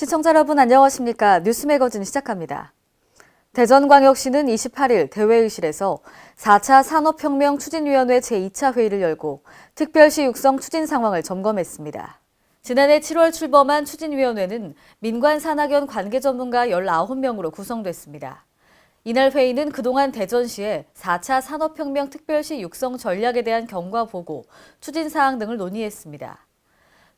시청자 여러분 안녕하십니까? 뉴스 매거진 시작합니다. 대전광역시는 28일 대회의실에서 4차 산업혁명 추진위원회 제2차 회의를 열고 특별시 육성 추진 상황을 점검했습니다. 지난해 7월 출범한 추진위원회는 민관 산학연 관계 전문가 19명으로 구성됐습니다. 이날 회의는 그동안 대전시의 4차 산업혁명 특별시 육성 전략에 대한 경과 보고, 추진 사항 등을 논의했습니다.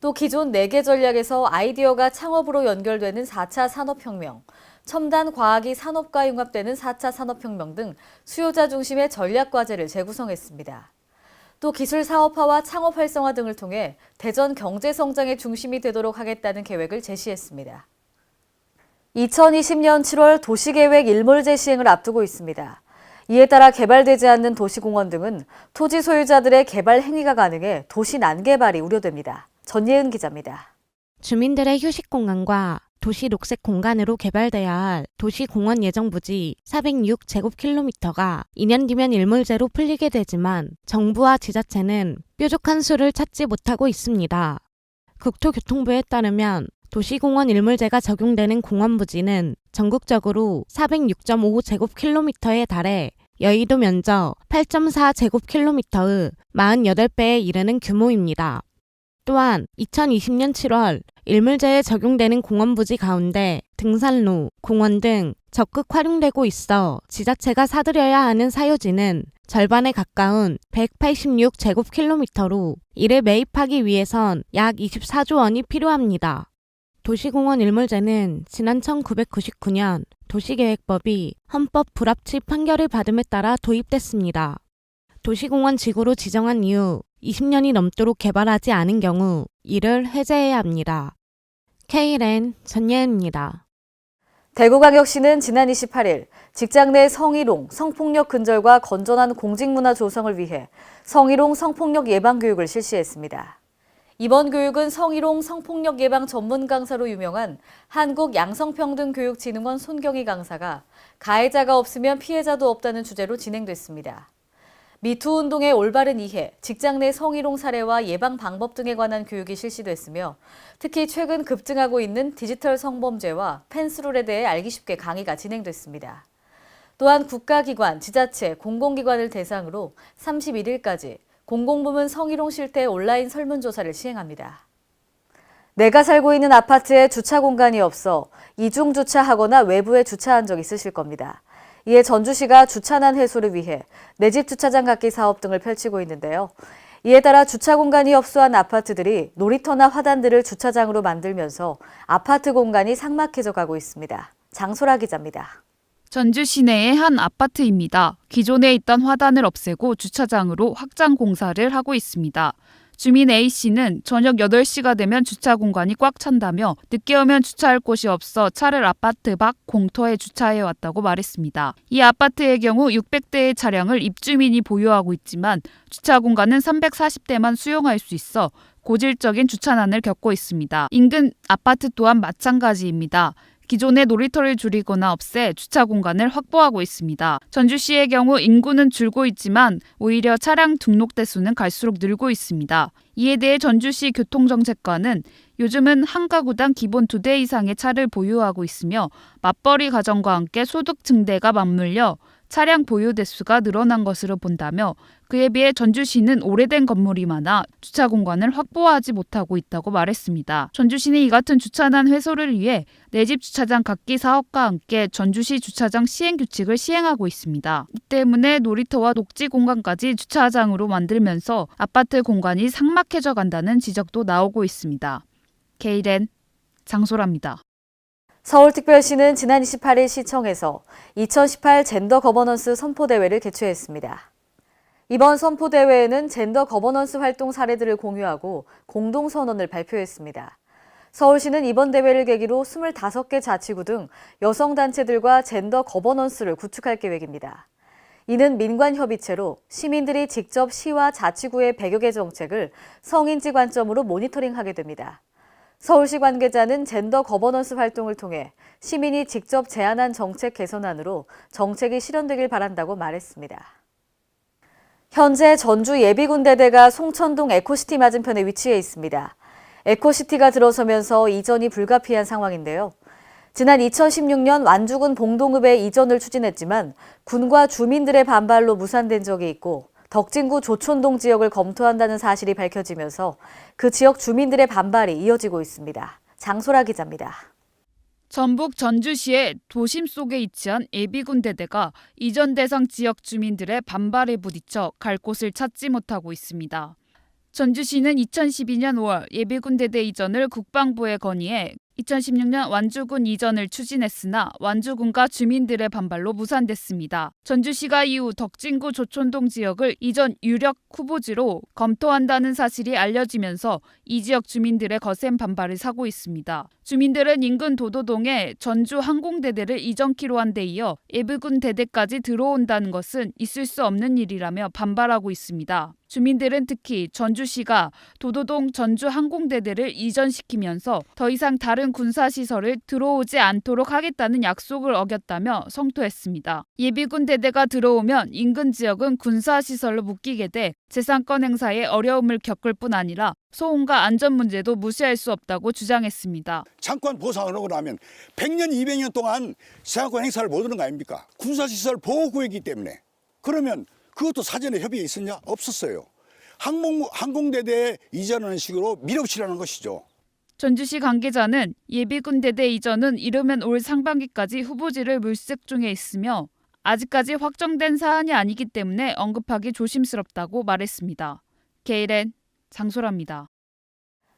또 기존 4개 전략에서 아이디어가 창업으로 연결되는 4차 산업혁명, 첨단 과학이 산업과 융합되는 4차 산업혁명 등 수요자 중심의 전략 과제를 재구성했습니다. 또 기술 사업화와 창업 활성화 등을 통해 대전 경제 성장의 중심이 되도록 하겠다는 계획을 제시했습니다. 2020년 7월 도시계획 일몰제 시행을 앞두고 있습니다. 이에 따라 개발되지 않는 도시공원 등은 토지 소유자들의 개발 행위가 가능해 도시 난개발이 우려됩니다. 전예은 기자입니다. 주민들의 휴식 공간과 도시 녹색 공간으로 개발돼야 할 도시공원 예정 부지 406제곱킬로미터가 2년 뒤면 일몰제로 풀리게 되지만 정부와 지자체는 뾰족한 수를 찾지 못하고 있습니다. 국토교통부에 따르면 도시공원 일몰제가 적용되는 공원 부지는 전국적으로 406.5제곱킬로미터에 달해 여의도 면적 8.4제곱킬로미터의 48배에 이르는 규모입니다. 또한 2020년 7월 일몰제에 적용되는 공원 부지 가운데 등산로, 공원 등 적극 활용되고 있어 지자체가 사들여야 하는 사유지는 절반에 가까운 186제곱킬로미터로 이를 매입하기 위해선 약 24조 원이 필요합니다. 도시공원 일몰제는 지난 1999년 도시계획법이 헌법 불합치 판결을 받음에 따라 도입됐습니다. 도시공원 지구로 지정한 이후 20년이 넘도록 개발하지 않은 경우 이를 해제해야 합니다. K랜 전예은입니다. 대구광역시는 지난 28일 직장 내 성희롱, 성폭력 근절과 건전한 공직문화 조성을 위해 성희롱, 성폭력 예방 교육을 실시했습니다. 이번 교육은 성희롱, 성폭력 예방 전문 강사로 유명한 한국양성평등교육진흥원 손경희 강사가 가해자가 없으면 피해자도 없다는 주제로 진행됐습니다. 미투 운동의 올바른 이해, 직장 내 성희롱 사례와 예방 방법 등에 관한 교육이 실시됐으며 특히 최근 급증하고 있는 디지털 성범죄와 펜스룰에 대해 알기 쉽게 강의가 진행됐습니다. 또한 국가기관, 지자체, 공공기관을 대상으로 31일까지 공공부문 성희롱 실태 온라인 설문조사를 시행합니다. 내가 살고 있는 아파트에 주차 공간이 없어 이중 주차하거나 외부에 주차한 적 있으실 겁니다. 이에 전주시가 주차난 해소를 위해 내 집 주차장 갖기 사업 등을 펼치고 있는데요. 이에 따라 주차 공간이 협소한 아파트들이 놀이터나 화단들을 주차장으로 만들면서 아파트 공간이 삭막해져 가고 있습니다. 장소라 기자입니다. 전주 시내의 한 아파트입니다. 기존에 있던 화단을 없애고 주차장으로 확장 공사를 하고 있습니다. 주민 A씨는 저녁 8시가 되면 주차 공간이 꽉 찬다며 늦게 오면 주차할 곳이 없어 차를 아파트 밖 공터에 주차해왔다고 말했습니다. 이 아파트의 경우 600대의 차량을 입주민이 보유하고 있지만 주차 공간은 340대만 수용할 수 있어 고질적인 주차난을 겪고 있습니다. 인근 아파트 또한 마찬가지입니다. 기존의 놀이터를 줄이거나 없애 주차 공간을 확보하고 있습니다. 전주시의 경우 인구는 줄고 있지만 오히려 차량 등록 대수는 갈수록 늘고 있습니다. 이에 대해 전주시 교통정책과는 요즘은 한 가구당 기본 2대 이상의 차를 보유하고 있으며 맞벌이 가정과 함께 소득 증대가 맞물려 차량 보유 대수가 늘어난 것으로 본다며 그에 비해 전주시는 오래된 건물이 많아 주차 공간을 확보하지 못하고 있다고 말했습니다. 전주시는 이 같은 주차난 해소를 위해 내 집 주차장 갖기 사업과 함께 전주시 주차장 시행 규칙을 시행하고 있습니다. 이 때문에 놀이터와 녹지 공간까지 주차장으로 만들면서 아파트 공간이 삭막해져 간다는 지적도 나오고 있습니다. K랜 장소라입니다. 서울특별시는 지난 28일 시청에서 2018 젠더 거버넌스 선포대회를 개최했습니다. 이번 선포대회에는 젠더 거버넌스 활동 사례들을 공유하고 공동선언을 발표했습니다. 서울시는 이번 대회를 계기로 25개 자치구 등 여성단체들과 젠더 거버넌스를 구축할 계획입니다. 이는 민관협의체로 시민들이 직접 시와 자치구의 100여 개 정책을 성인지 관점으로 모니터링하게 됩니다. 서울시 관계자는 젠더 거버넌스 활동을 통해 시민이 직접 제안한 정책 개선안으로 정책이 실현되길 바란다고 말했습니다. 현재 전주 예비군대대가 송천동 에코시티 맞은편에 위치해 있습니다. 에코시티가 들어서면서 이전이 불가피한 상황인데요. 지난 2016년 완주군 봉동읍에 이전을 추진했지만 군과 주민들의 반발로 무산된 적이 있고 덕진구 조촌동 지역을 검토한다는 사실이 밝혀지면서 그 지역 주민들의 반발이 이어지고 있습니다. 장소라 기자입니다. 전북 전주시의 도심 속에 위치한 예비군 대대가 이전 대상 지역 주민들의 반발에 부딪혀 갈 곳을 찾지 못하고 있습니다. 전주시는 2012년 5월 예비군 대대 이전을 국방부에 건의해 2016년 완주군 이전을 추진했으나 완주군과 주민들의 반발로 무산됐습니다. 전주시가 이후 덕진구 조촌동 지역을 이전 유력 후보지로 검토한다는 사실이 알려지면서 이 지역 주민들의 거센 반발을 사고 있습니다. 주민들은 인근 도도동에 전주 항공대대를 이전키로 한 데 이어 예비군 대대까지 들어온다는 것은 있을 수 없는 일이라며 반발하고 있습니다. 주민들은 특히 전주시가 도도동 전주 항공대대를 이전시키면서 더 이상 다른 군사시설을 들어오지 않도록 하겠다는 약속을 어겼다며 성토했습니다. 예비군 대대가 들어오면 인근 지역은 군사시설로 묶이게 돼 재산권 행사에 어려움을 겪을 뿐 아니라 소음과 안전 문제도 무시할 수 없다고 주장했습니다. 장관 보상을 하고 나면 100년, 200년 동안 재산권 행사를 못 하는 거 아닙니까? 군사시설 보호구역이기 때문에. 그러면 그것도 사전에 협의에 있었냐? 없었어요. 항공대대 이전하는 식으로 밀어붙이라는 것이죠. 전주시 관계자는 예비군 대대 이전은 이르면 올 상반기까지 후보지를 물색 중에 있으며 아직까지 확정된 사안이 아니기 때문에 언급하기 조심스럽다고 말했습니다. KLN 장소라입니다.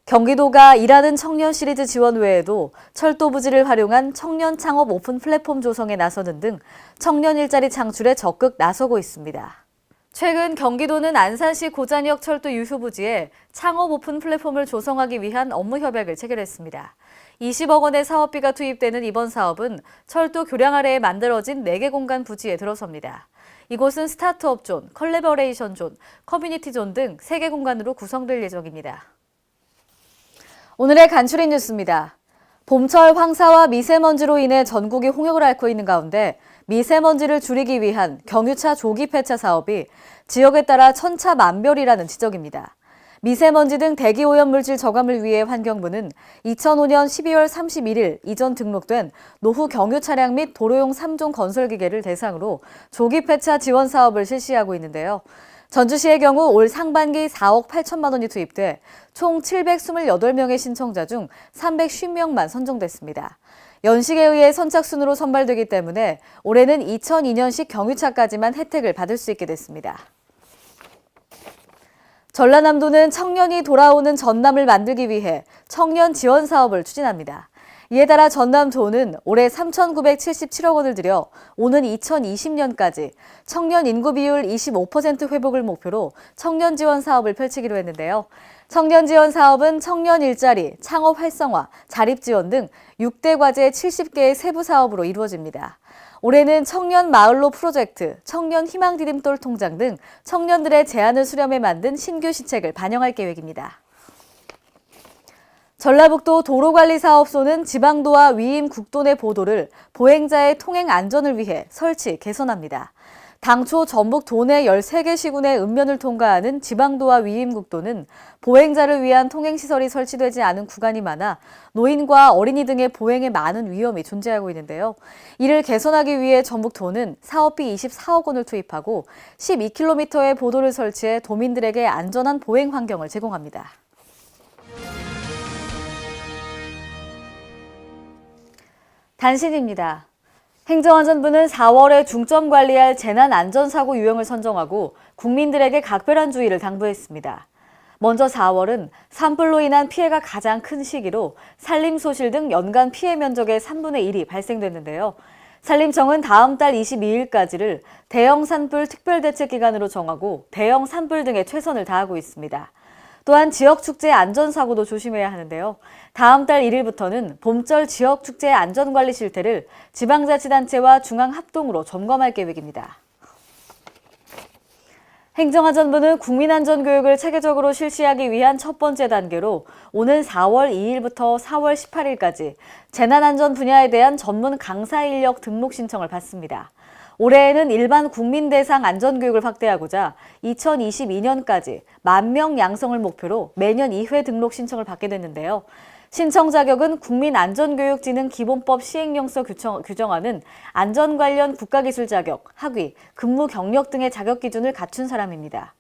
경기도가 일하는 청년 시리즈 지원 외에도 철도 부지를 활용한 청년 창업 오픈 플랫폼 조성에 나서는 등 청년 일자리 창출에 적극 나서고 있습니다. 최근 경기도는 안산시 고잔역 철도 유휴 부지에 창업 오픈 플랫폼을 조성하기 위한 업무 협약을 체결했습니다. 20억 원의 사업비가 투입되는 이번 사업은 철도 교량 아래에 만들어진 4개 공간 부지에 들어섭니다. 이곳은 스타트업 존, 컬래버레이션 존, 커뮤니티 존 등 3개 공간으로 구성될 예정입니다. 오늘의 간추린 뉴스입니다. 봄철 황사와 미세먼지로 인해 전국이 홍역을 앓고 있는 가운데 미세먼지를 줄이기 위한 경유차 조기 폐차 사업이 지역에 따라 천차만별이라는 지적입니다. 미세먼지 등 대기오염물질 저감을 위해 환경부는 2005년 12월 31일 이전 등록된 노후 경유 차량 및 도로용 3종 건설기계를 대상으로 조기 폐차 지원 사업을 실시하고 있는데요. 전주시의 경우 올 상반기 4억 8천만 원이 투입돼 총 728명의 신청자 중 350명만 선정됐습니다. 연식에 의해 선착순으로 선발되기 때문에 올해는 2002년식 경유차까지만 혜택을 받을 수 있게 됐습니다. 전라남도는 청년이 돌아오는 전남을 만들기 위해 청년 지원 사업을 추진합니다. 이에 따라 전남도는 올해 3,977억 원을 들여 오는 2020년까지 청년 인구 비율 25% 회복을 목표로 청년 지원 사업을 펼치기로 했는데요. 청년 지원 사업은 청년 일자리, 창업 활성화, 자립 지원 등 6대 과제 70개의 세부 사업으로 이루어집니다. 올해는 청년 마을로 프로젝트, 청년 희망 디딤돌 통장 등 청년들의 제안을 수렴해 만든 신규 시책을 반영할 계획입니다. 전라북도 도로관리사업소는 지방도와 위임국도 내 보도를 보행자의 통행 안전을 위해 설치, 개선합니다. 당초 전북 도내 13개 시군의 읍면을 통과하는 지방도와 위임국도는 보행자를 위한 통행시설이 설치되지 않은 구간이 많아 노인과 어린이 등의 보행에 많은 위험이 존재하고 있는데요. 이를 개선하기 위해 전북도는 사업비 24억 원을 투입하고 12km의 보도를 설치해 도민들에게 안전한 보행 환경을 제공합니다. 단신입니다. 행정안전부는 4월에 중점 관리할 재난안전사고 유형을 선정하고 국민들에게 각별한 주의를 당부했습니다. 먼저 4월은 산불로 인한 피해가 가장 큰 시기로 산림 소실 등 연간 피해 면적의 3분의 1이 발생됐는데요. 산림청은 다음 달 22일까지를 대형 산불 특별대책 기간으로 정하고 대형 산불 등에 최선을 다하고 있습니다. 또한 지역축제 안전사고도 조심해야 하는데요. 다음 달 1일부터는 봄철 지역축제 안전관리 실태를 지방자치단체와 중앙합동으로 점검할 계획입니다. 행정안전부는 국민안전교육을 체계적으로 실시하기 위한 첫 번째 단계로 오는 4월 2일부터 4월 18일까지 재난안전 분야에 대한 전문 강사 인력 등록 신청을 받습니다. 올해에는 일반 국민 대상 안전교육을 확대하고자 2022년까지 10,000명 양성을 목표로 매년 2회 등록 신청을 받게 됐는데요. 신청 자격은 국민안전교육진흥기본법 시행령서 규정하는 안전 관련 국가기술 자격, 학위, 근무 경력 등의 자격 기준을 갖춘 사람입니다.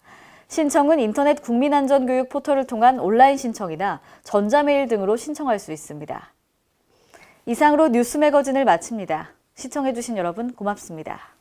신청은 인터넷 국민안전교육 포털을 통한 온라인 신청이나 전자메일 등으로 신청할 수 있습니다. 이상으로 뉴스 매거진을 마칩니다. 시청해주신 여러분 고맙습니다.